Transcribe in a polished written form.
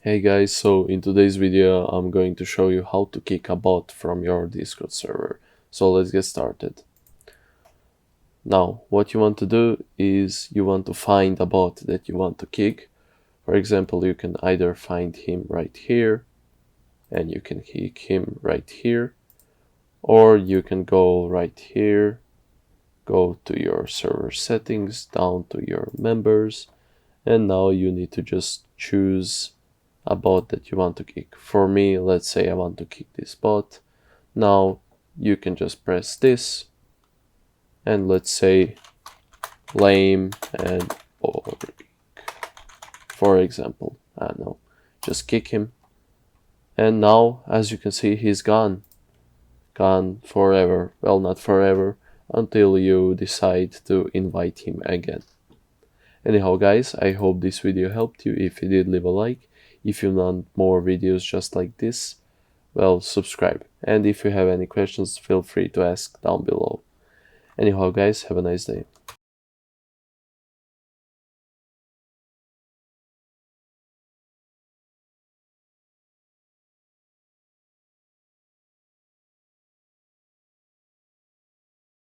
Hey guys, so in today's video I'm going to show you how to kick a bot from your Discord server. So let's get started. Now what you want to do is you want to find a bot that you want to kick. For example, you can either find him right here and you can kick him right here, or you can go right here, go to your server settings, down to your members, and now you need to just choose a bot that you want to kick. For me, let's say I want to kick this bot. Now you can just press this and let's say lame and boring, for example. I don't know, just kick him, and now as you can see he's gone forever. Well, not forever, until you decide to invite him again. Anyhow guys, I hope this video helped you. If you did, leave a like. If you want more videos just like this, well, subscribe. And if you have any questions, feel free to ask down below. Anyhow guys, have a nice day.